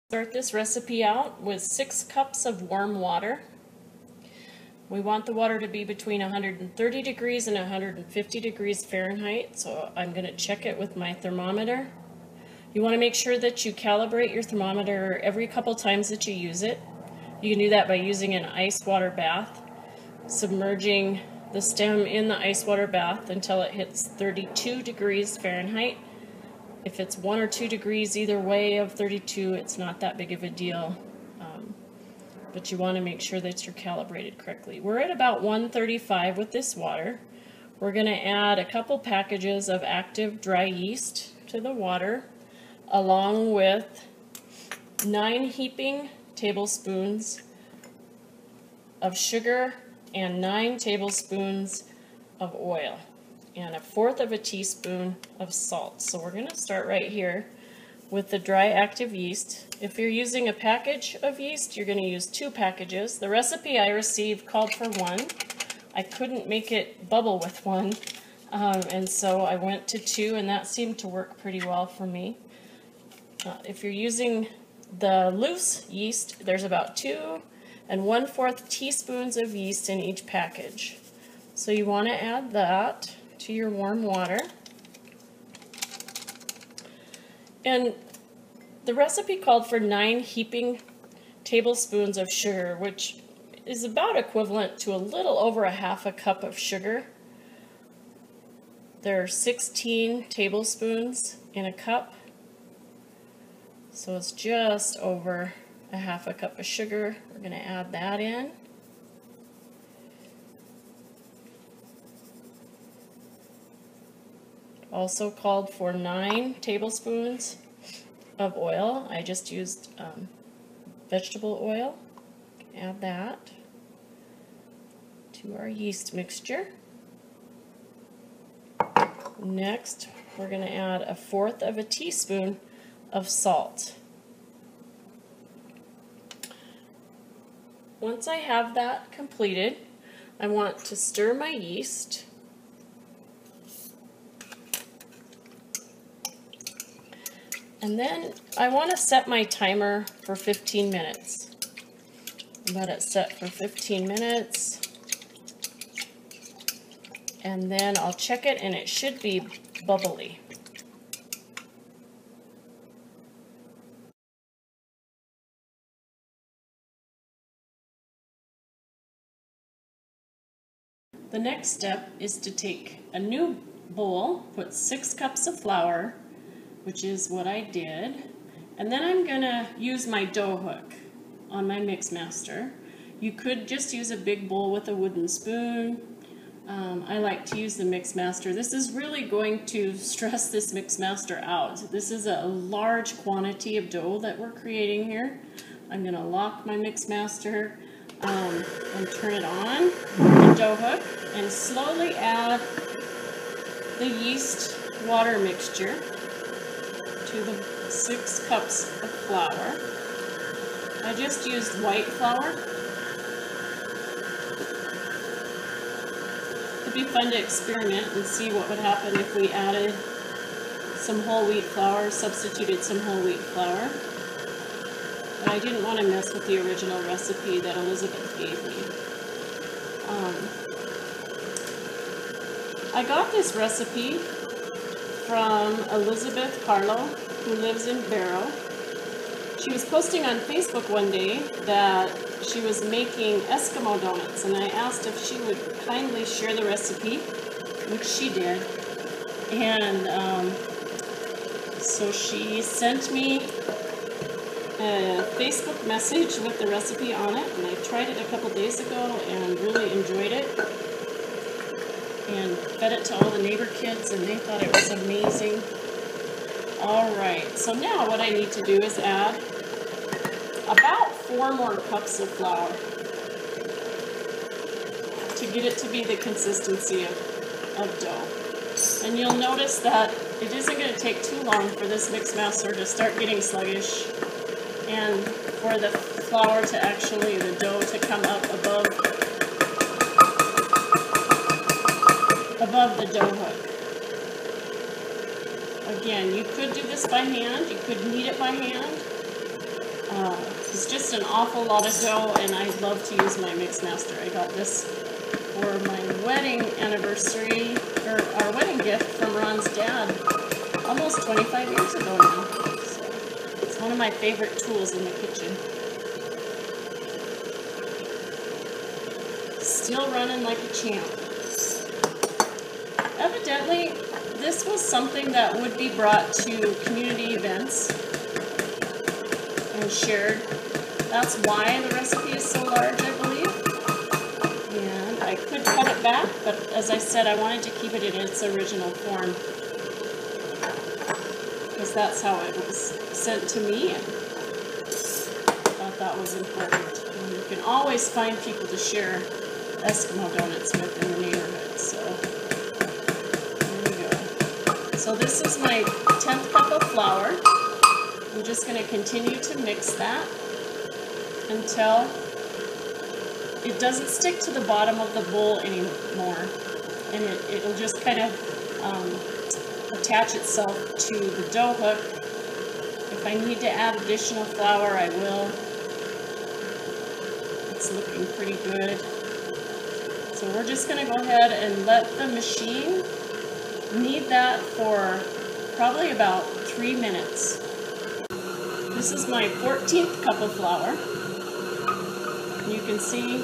Start this recipe out with 6 cups of warm water. We want the water to be between 130 degrees and 150 degrees Fahrenheit, so I'm going to check it with my thermometer. You want to make sure that you calibrate your thermometer every couple times that you use it. You can do that by using an ice water bath, submerging the stem in the ice water bath until it hits 32 degrees Fahrenheit. If it's 1 or 2 degrees either way of 32, it's not that big of a deal. But you want to make sure that you're calibrated correctly. We're at about 135 with this water. We're going to add a couple packages of active dry yeast to the water, along with 9 heaping tablespoons of sugar and 9 tablespoons of oil, and 1/4 of a teaspoon of salt. So we're going to start right here with the dry active yeast. If you're using a package of yeast, you're going to use 2 packages. The recipe I received called for 1. I couldn't make it bubble with 1, and so I went to 2, and that seemed to work pretty well for me. If you're using the loose yeast, there's about 2 1/4 teaspoons of yeast in each package. So you want to add that to your warm water. And the recipe called for 9 heaping tablespoons of sugar, which is about equivalent to a little over 1/2 cup of sugar. There are 16 tablespoons in a cup, so it's just over 1/2 cup of sugar. We're going to add that in. Also called for 9 tablespoons of oil. I just used vegetable oil. Add that to our yeast mixture. Next, we're going to add 1/4 of a teaspoon of salt. Once I have that completed, I want to stir my yeast. And then I want to set my timer for 15 minutes. Let it set for 15 minutes. And then I'll check it, and it should be bubbly. The next step is to take a new bowl, put 6 cups of flour, which is what I did, and then I'm going to use my dough hook on my mix master. You could just use a big bowl with a wooden spoon. I like to use the mix master. This is really going to stress this mix master out. This is a large quantity of dough that we're creating here. I'm going to lock my mix master and turn it on, the dough hook, and slowly add the yeast water mixture to the 6 cups of flour. I just used white flour. It'd be fun to experiment and see what would happen if we added some whole wheat flour, substituted some whole wheat flour. But I didn't want to mess with the original recipe that Elizabeth gave me. I got this recipe from Elizabeth Carlo, who lives in Barrow. She was posting on Facebook one day that she was making Eskimo donuts, and I asked if she would kindly share the recipe, which she did. And so she sent me a Facebook message with the recipe on it, and I tried it a couple days ago and really enjoyed it, and fed it to all the neighbor kids, and they thought it was amazing. Alright, so now what I need to do is add about 4 more cups of flour to get it to be the consistency of dough. And you'll notice that it isn't going to take too long for this mix master to start getting sluggish, and for the flour to actually, the dough to come up above the dough hook. Again, you could do this by hand, you could knead it by hand, It's just an awful lot of dough, and I love to use my mix master. I got this for my wedding anniversary, or our wedding gift from Ron's dad, almost 25 years ago now. So it's one of my favorite tools in the kitchen. Still running like a champ. Evidently, this was something that would be brought to community events and shared. That's why the recipe is so large, I believe. And I could cut it back, but as I said, I wanted to keep it in its original form, because that's how it was sent to me, and I thought that was important. And you can always find people to share Eskimo donuts with in the neighborhood, so there you go. So this is my 10th cup of flour. I'm just going to continue to mix that until it doesn't stick to the bottom of the bowl anymore, and it'll just kind of attach itself to the dough hook. If I need to add additional flour, I will. It's looking pretty good. So we're just going to go ahead and let the machine knead that for probably about 3 minutes. This is my 14th cup of flour. You can see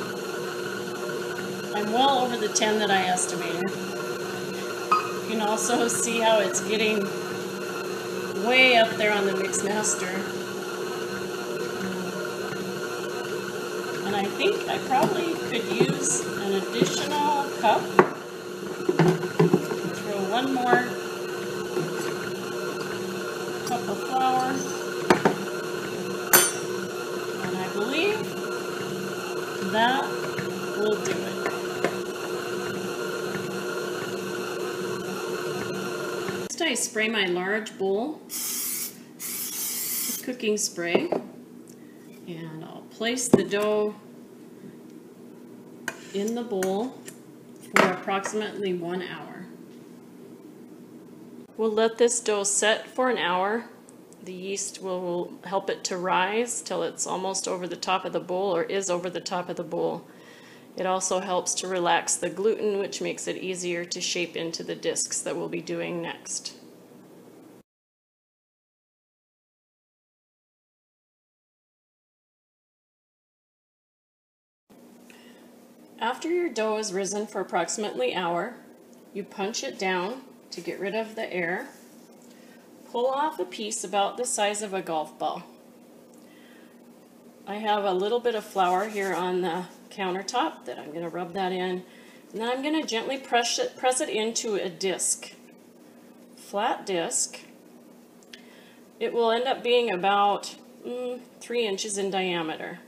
I'm well over the 10 that I estimated. You can also see how it's getting way up there on the mix master. And I think I probably could use an additional cup. Throw one more cup of flour. And I believe that will do it. Next, I spray my large bowl with cooking spray, and I'll place the dough in the bowl for approximately 1 hour. We'll let this dough set for an hour. The yeast will help it to rise till it's almost over the top of the bowl, or is over the top of the bowl. It also helps to relax the gluten, which makes it easier to shape into the discs that we'll be doing next. After your dough is risen for approximately an hour, you punch it down to get rid of the air. Pull off a piece about the size of a golf ball. I have a little bit of flour here on the countertop that I'm going to rub that in. And then I'm going to gently press it into a disc. Flat disc. It will end up being about 3 inches in diameter.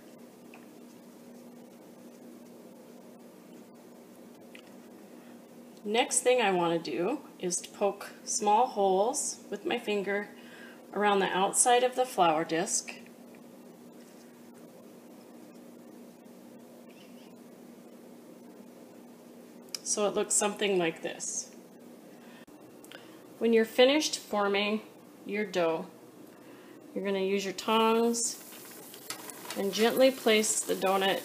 Next thing I want to do is to poke small holes with my finger around the outside of the flour disc. So it looks something like this. When you're finished forming your dough, you're going to use your tongs and gently place the donut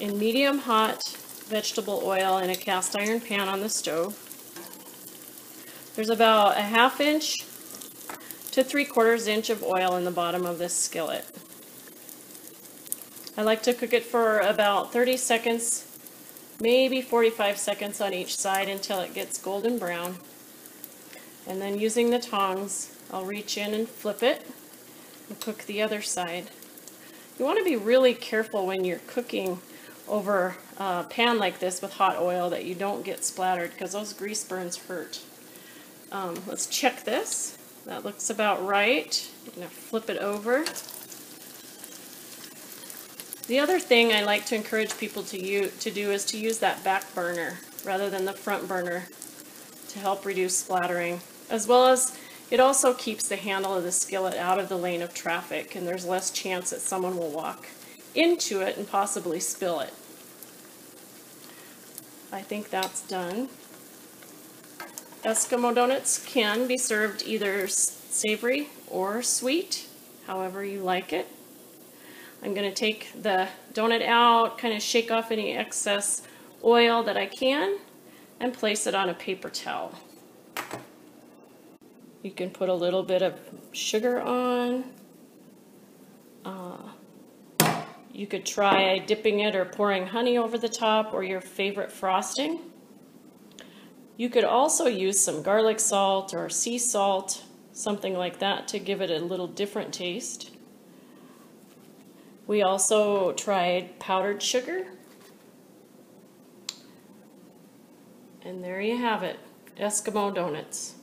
in medium hot vegetable oil in a cast iron pan on the stove. There's about a 1/2 inch to 3/4 inch of oil in the bottom of this skillet. I like to cook it for about 30 seconds, maybe 45 seconds on each side until it gets golden brown. And then using the tongs, I'll reach in and flip it and cook the other side. You want to be really careful when you're cooking over a pan like this with hot oil that you don't get splattered, because those grease burns hurt. Let's check this. That looks about right. I'm going to flip it over. The other thing I like to encourage people to do is to use that back burner rather than the front burner to help reduce splattering, as well as it also keeps the handle of the skillet out of the lane of traffic, and there's less chance that someone will walk into it and possibly spill it. I think that's done. Eskimo donuts can be served either savory or sweet, however you like it. I'm going to take the donut out, kind of shake off any excess oil that I can, and place it on a paper towel. You can put a little bit of sugar on. You could try dipping it or pouring honey over the top, or your favorite frosting. You could also use some garlic salt or sea salt, something like that, to give it a little different taste. We also tried powdered sugar. And there you have it, Eskimo donuts.